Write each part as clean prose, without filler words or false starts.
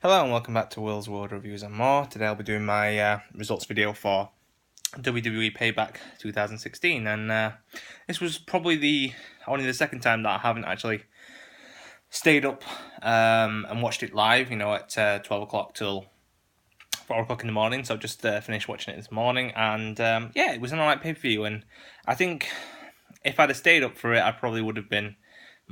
Hello and welcome back to Will's World Reviews and More. Today I'll be doing my results video for WWE Payback 2016, and this was probably only the second time that I haven't actually stayed up and watched it live, at 12 o'clock till 4 o'clock in the morning. So I just finished watching it this morning, and yeah, it was an alright pay-per-view, and I think if I'd have stayed up for it, I probably would have been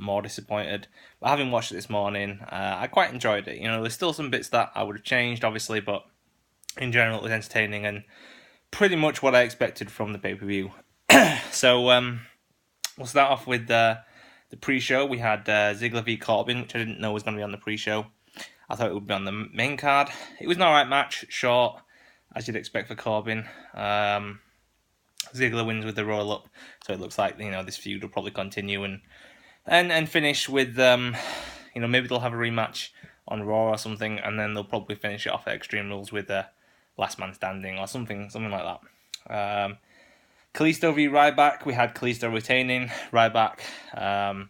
more disappointed. But having watched it this morning, I quite enjoyed it. There's still some bits that I would have changed, obviously, but in general, it was entertaining and pretty much what I expected from the pay-per-view. So we'll start off with the pre-show. We had Ziggler v Corbin, which I didn't know was going to be on the pre-show. I thought it would be on the main card. It was an alright match, short, as you'd expect for Corbin. Ziggler wins with the roll-up, so it looks like this feud will probably continue and finish with maybe they'll have a rematch on Raw or something, and then they'll probably finish it off at Extreme Rules with Last Man Standing or something like that. Kalisto v Ryback, we had Kalisto retaining. Ryback kind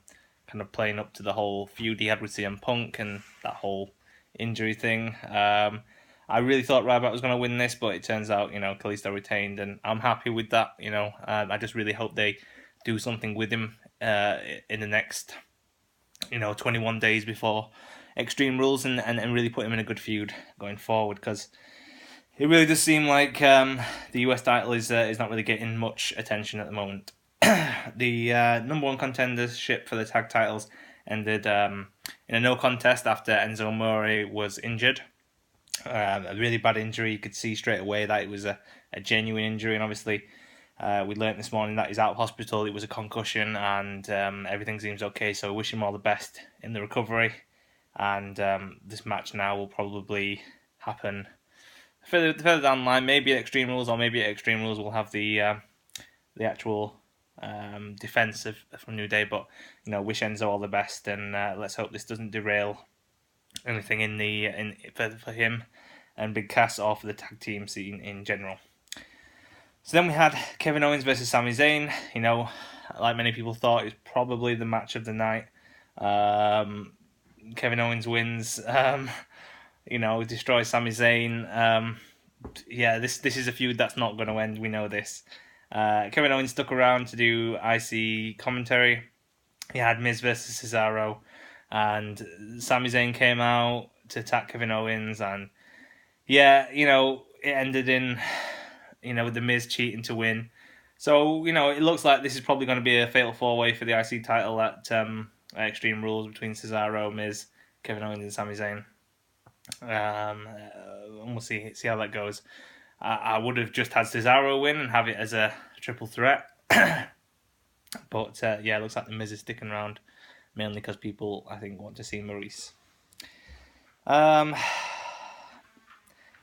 of playing up to the whole feud he had with CM Punk and that whole injury thing. I really thought Ryback was going to win this, but it turns out, Kalisto retained, and I'm happy with that. I just really hope they do something with him in the next, 21 days before Extreme Rules, and really put him in a good feud going forward, because it really does seem like the US title is not really getting much attention at the moment. The number one contendership for the tag titles ended in a no contest after Enzo Amore was injured. A really bad injury. You could see straight away that it was a genuine injury, and obviously we learnt this morning that he's out of hospital. It was a concussion, and everything seems okay, so I wish him all the best in the recovery. And this match now will probably happen further down the line, maybe at Extreme Rules, or maybe at Extreme Rules we'll have the actual defense from New Day. But wish Enzo all the best, and let's hope this doesn't derail anything for him and Big Cass, or for the tag team scene in general. So then we had Kevin Owens versus Sami Zayn. Like many people thought, it was probably the match of the night. Kevin Owens wins. Destroys Sami Zayn. This is a feud that's not going to end. We know this. Kevin Owens stuck around to do IC commentary. He had Miz versus Cesaro, and Sami Zayn came out to attack Kevin Owens, and it ended in with the Miz cheating to win. So it looks like this is probably going to be a fatal four-way for the IC title at Extreme Rules between Cesaro, Miz, Kevin Owens, and Sami Zayn. And we'll see how that goes. I would have just had Cesaro win and have it as a triple threat. But it looks like the Miz is sticking around, mainly because people, I think, want to see Maurice.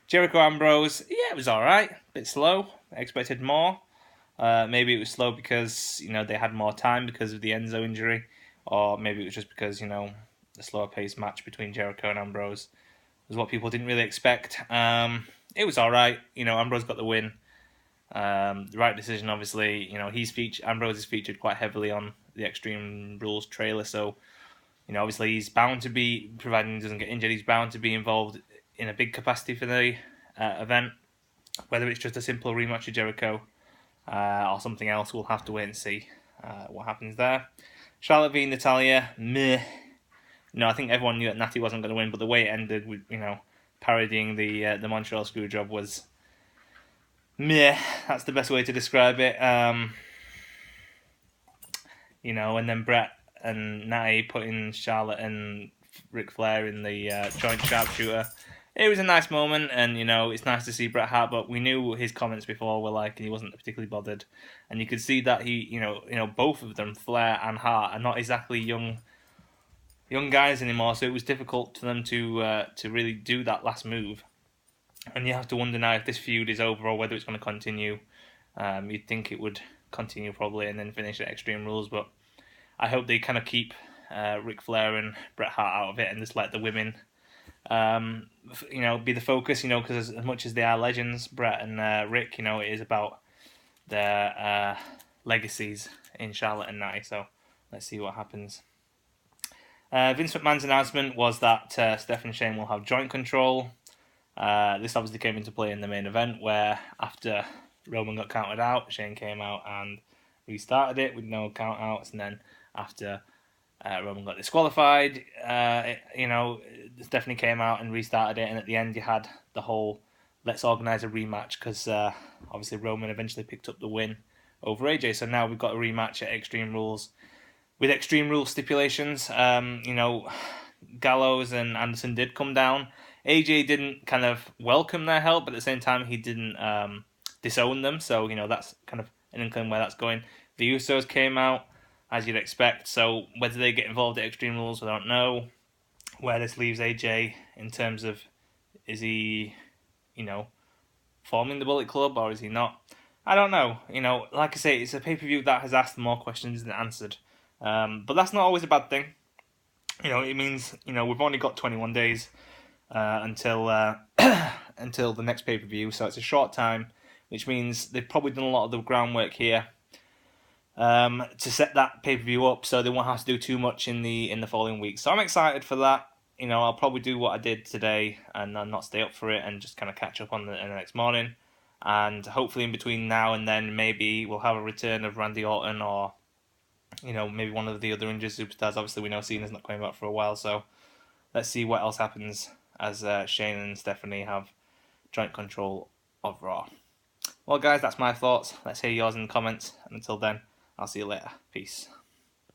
Jericho Ambrose, it was alright. A bit slow. I expected more. Maybe it was slow because, they had more time because of the Enzo injury. Or maybe it was just because, the slower paced match between Jericho and Ambrose was what people didn't really expect. It was alright. Ambrose got the win. The right decision, obviously. Ambrose is featured quite heavily on the Extreme Rules trailer, so obviously he's bound to be, providing he doesn't get injured, he's bound to be involved in a big capacity for the event. Whether it's just a simple rematch of Jericho or something else, we'll have to wait and see what happens there. Charlotte v Natalya, meh. I think everyone knew that Natty wasn't going to win, but the way it ended with parodying the Montreal Screwjob was meh. That's the best way to describe it. And then Brett and Natty putting Charlotte and Ric Flair in the joint sharpshooter. It was a nice moment, and it's nice to see Bret Hart, but we knew his comments before were like he wasn't particularly bothered, and you could see that he, both of them, Flair and Hart, are not exactly young guys anymore, so it was difficult for them to really do that last move. And you have to wonder now if this feud is over or whether it's going to continue. You'd think it would continue probably and then finish at Extreme Rules, but I hope they kind of keep Ric Flair and Bret Hart out of it and just let the women, be the focus. Because as much as they are legends, Bret and Rick, it is about their legacies in Charlotte and Natty. So let's see what happens. Vince McMahon's announcement was that Steph and Shane will have joint control. This obviously came into play in the main event, where after Roman got counted out, Shane came out and restarted it with no count outs, and then after Roman got disqualified, Stephanie came out and restarted it, and at the end you had the whole let's organise a rematch, because obviously Roman eventually picked up the win over AJ, so now we've got a rematch at Extreme Rules with Extreme Rules stipulations. Gallows and Anderson did come down. AJ didn't kind of welcome their help, but at the same time he didn't disown them, so that's kind of an inkling where that's going. The Usos came out, as you'd expect, so whether they get involved at Extreme Rules, I don't know. Where this leaves AJ in terms of, is he, forming the Bullet Club, or is he not? I don't know. Like I say, it's a pay-per-view that has asked more questions than answered. But that's not always a bad thing. It means, we've only got 21 days until until the next pay-per-view, so it's a short time, which means they've probably done a lot of the groundwork here to set that pay-per-view up, so they won't have to do too much in the following weeks. So I'm excited for that. I'll probably do what I did today and not stay up for it and just kind of catch up on the next morning. And hopefully in between now and then, maybe we'll have a return of Randy Orton, or maybe one of the other injured superstars. Obviously, we know Cena's not coming back for a while, so let's see what else happens as Shane and Stephanie have joint control of Raw. Well, guys, that's my thoughts. Let's hear yours in the comments, and until then, I'll see you later. Peace.